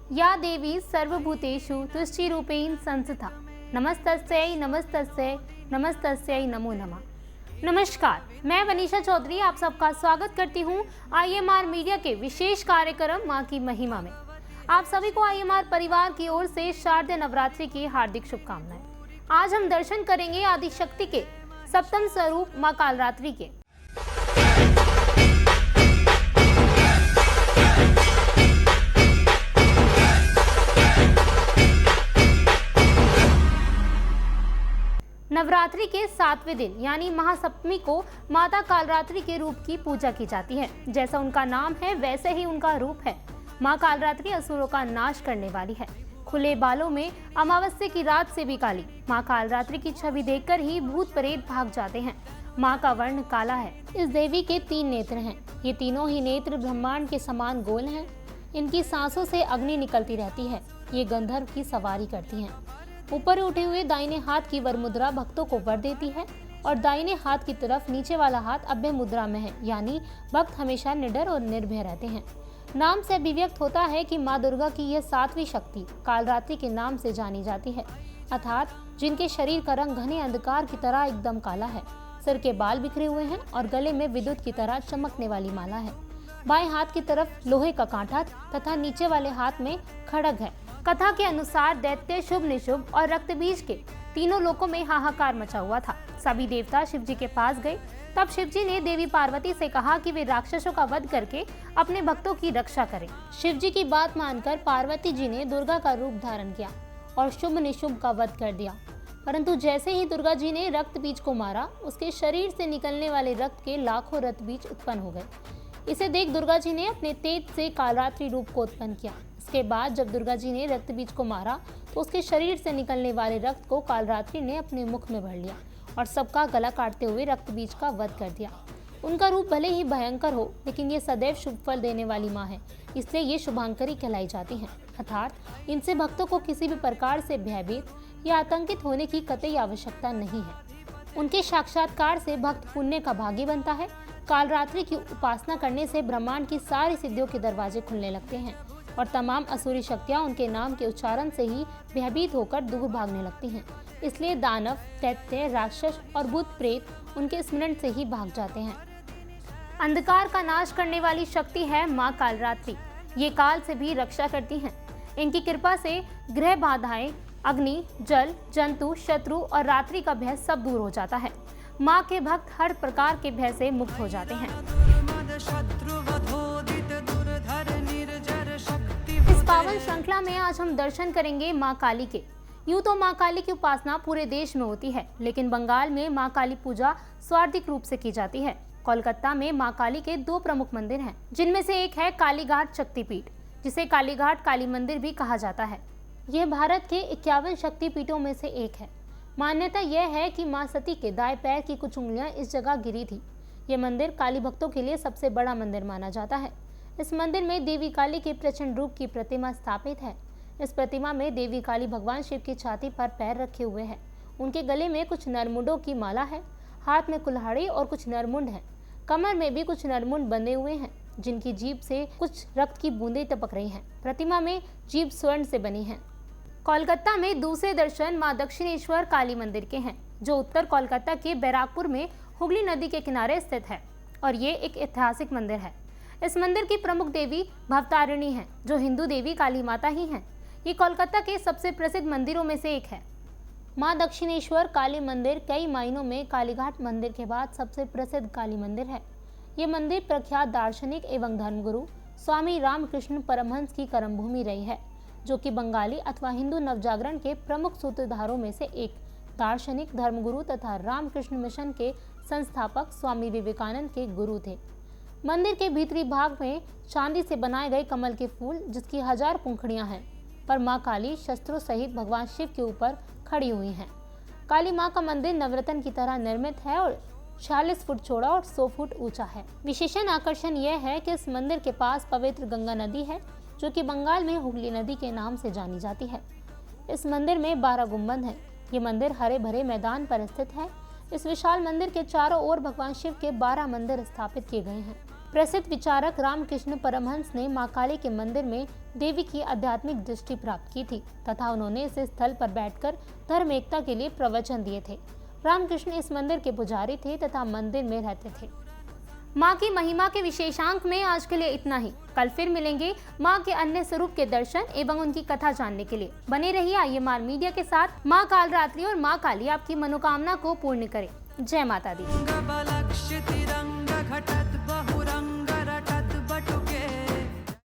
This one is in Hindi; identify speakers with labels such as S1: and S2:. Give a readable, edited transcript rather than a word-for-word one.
S1: या देवी सर्वभूतेषु तुष्टिरूपेण संस्थिता नमस्तस्यै नमस्तस्यै नमस्तस्यै नमो नमः। नमस्कार, मैं वनीशा चौधरी आप सबका स्वागत करती हूँ IMR मीडिया के विशेष कार्यक्रम माँ की महिमा में। आप सभी को IMR परिवार की ओर से शारदीय नवरात्रि की हार्दिक शुभकामनाएं। आज हम दर्शन करेंगे आदिशक्ति के सप्तम स्वरूप माँ कालरात्रि के। नवरात्रि के 7वें दिन यानी महासप्तमी को माता कालरात्रि के रूप की पूजा की जाती है। जैसा उनका नाम है वैसे ही उनका रूप है। माँ कालरात्रि असुरों का नाश करने वाली है। खुले बालों में अमावस्या की रात से भी काली। माँ कालरात्रि की छवि देखकर ही भूत प्रेत भाग जाते हैं। माँ का वर्ण काला है। इस देवी के 3 नेत्र हैं। ये तीनों ही नेत्र ब्रह्मांड के समान गोल हैं। इनकी सांसों से अग्नि निकलती रहती है। ये गंधर्व की सवारी करती हैं। ऊपर उठे हुए दाहिने हाथ की वर मुद्रा भक्तों को वर देती है और दाहिने हाथ की तरफ नीचे वाला हाथ अभय मुद्रा में है, यानी भक्त हमेशा निडर और निर्भय रहते हैं। नाम से अभिव्यक्त होता है कि माँ दुर्गा की यह 7वीं शक्ति कालरात्रि के नाम से जानी जाती है, अर्थात जिनके शरीर का रंग घने अंधकार की तरह एकदम काला है, सिर के बाल बिखरे हुए हैं और गले में विद्युत की तरह चमकने वाली माला है। बाएं हाथ की तरफ लोहे का कांटा तथा नीचे वाले हाथ में खड्ग है। कथा के अनुसार दैत्य, शुभ निशुभ और रक्तबीज के तीनों लोकों में हाहाकार मचा हुआ था। सभी देवता शिव जी के पास गए। तब शिव जी ने देवी पार्वती से कहा कि वे राक्षसों का वध करके अपने भक्तों की रक्षा करें। शिव जी की बात मानकर पार्वती जी ने दुर्गा का रूप धारण किया और शुभ निशुभ का वध कर दिया। परंतु जैसे ही दुर्गा जी ने रक्त बीज को मारा, उसके शरीर से निकलने वाले रक्त के लाखों रक्त बीज उत्पन्न हो गए। इसे देख दुर्गा जी ने अपने तेज से कालरात्रि रूप को उत्पन्न किया। इसके बाद जब दुर्गा जी ने रक्त बीज को मारा तो उसके शरीर से निकलने वाले रक्त को कालरात्रि ने अपने मुख में भर लिया और सबका गला काटते हुए रक्त बीज का वध कर दिया। उनका रूप भले ही भयंकर हो, लेकिन ये सदैव शुभ फल देने वाली माँ है, इसलिए ये शुभांकरी कहलाई जाती हैं। अर्थात इनसे भक्तों को किसी भी प्रकार से भयभीत या आतंकित होने की कतई आवश्यकता नहीं है। उनके साक्षात्कार से भक्त पुण्य का भागी बनता है। कालरात्रि की उपासना करने से ब्रह्मांड की सारी सिद्धियों के दरवाजे खुलने लगते हैं और तमाम असुरी शक्तियां उनके नाम के उच्चारण से ही भयभीत होकर दूर भागने लगती हैं। इसलिए दानव, दैत्य, राक्षस और भूत प्रेत उनके स्मरण से ही भाग जाते हैं। अंधकार का नाश करने वाली शक्ति है माँ कालरात्रि। ये काल से भी रक्षा करती हैं। इनकी कृपा से ग्रह बाधाएं, अग्नि, जल, जंतु, शत्रु और रात्रि का भय सब दूर हो जाता है। माँ के भक्त हर प्रकार के भय से मुक्त हो जाते हैं। इस पावन श्रृंखला में आज हम दर्शन करेंगे माँ काली के। यूँ तो माँ काली की उपासना पूरे देश में होती है, लेकिन बंगाल में माँ काली पूजा स्वार्थिक रूप से की जाती है। कोलकाता में माँ काली के 2 प्रमुख मंदिर हैं, जिनमें से एक है कालीघाट शक्तिपीठ, जिसे कालीघाट काली मंदिर भी कहा जाता है। यह भारत के 51 शक्तिपीठों में से एक है। मान्यता यह है कि माँ सती के दाएं पैर की कुछ उंगलियां इस जगह गिरी थी। यह मंदिर काली भक्तों के लिए सबसे बड़ा मंदिर माना जाता है। इस मंदिर में देवी काली के प्रचंड रूप की प्रतिमा स्थापित है। इस प्रतिमा में देवी काली भगवान शिव की छाती पर पैर रखे हुए हैं। उनके गले में कुछ नरमुंडों की माला है, हाथ में कुल्हाड़ी और कुछ नरमुंड है। कमर में भी कुछ नरमुंड बंधे हुए हैं, जिनकी जीभ से कुछ रक्त की बूंदें टपक रही हैं। प्रतिमा में जीभ स्वर्ण से बनी है। कोलकाता में दूसरे दर्शन माँ दक्षिणेश्वर काली मंदिर के हैं, जो उत्तर कोलकाता के बैराकपुर में हुगली नदी के किनारे स्थित है और ये एक ऐतिहासिक मंदिर है। इस मंदिर की प्रमुख देवी भवतारिणी है, जो हिंदू देवी काली माता ही हैं। ये कोलकाता के सबसे प्रसिद्ध मंदिरों में से एक है। माँ दक्षिणेश्वर काली मंदिर कई मायनों में कालीघाट मंदिर के बाद सबसे प्रसिद्ध काली मंदिर है। ये मंदिर प्रख्यात दार्शनिक एवं धर्मगुरु स्वामी रामकृष्ण परमहंस की कर्मभूमि रही है, जो कि बंगाली अथवा हिंदू नवजागरण के प्रमुख सूत्रधारों में से एक दार्शनिक, धर्मगुरु तथा रामकृष्ण मिशन के संस्थापक स्वामी विवेकानंद के गुरु थे। मंदिर के भीतरी भाग में चांदी से बनाए गए कमल के फूल, जिसकी 1000 पंखुड़ियां हैं, पर माँ काली शस्त्रों सहित भगवान शिव के ऊपर खड़ी हुई हैं। काली माँ का मंदिर नवरत्न की तरह निर्मित है और 46 फुट चौड़ा और 100 फुट ऊंचा है। विशेषण आकर्षण यह है कि इस मंदिर के पास पवित्र गंगा नदी है, जो कि बंगाल में हुगली नदी के नाम से जानी जाती है। इस मंदिर में 12 गुंबद हैं। ये मंदिर हरे भरे मैदान पर स्थित है। इस विशाल मंदिर के चारों ओर भगवान शिव के 12 मंदिर स्थापित किए गए हैं। प्रसिद्ध विचारक रामकृष्ण परमहंस ने मां काली के मंदिर में देवी की आध्यात्मिक दृष्टि प्राप्त की थी तथा उन्होंने इस स्थल पर बैठकर धर्म एकता के लिए प्रवचन दिए थे। रामकृष्ण इस मंदिर के पुजारी थे तथा मंदिर में रहते थे। मां की महिमा के विशेषांक में आज के लिए इतना ही। कल फिर मिलेंगे मां के अन्य स्वरूप के दर्शन एवं उनकी कथा जानने के लिए। बने रहिए IMR मीडिया के साथ। मां कालरात्रि और मां काली आपकी मनोकामना को पूर्ण करे। जय माता दी।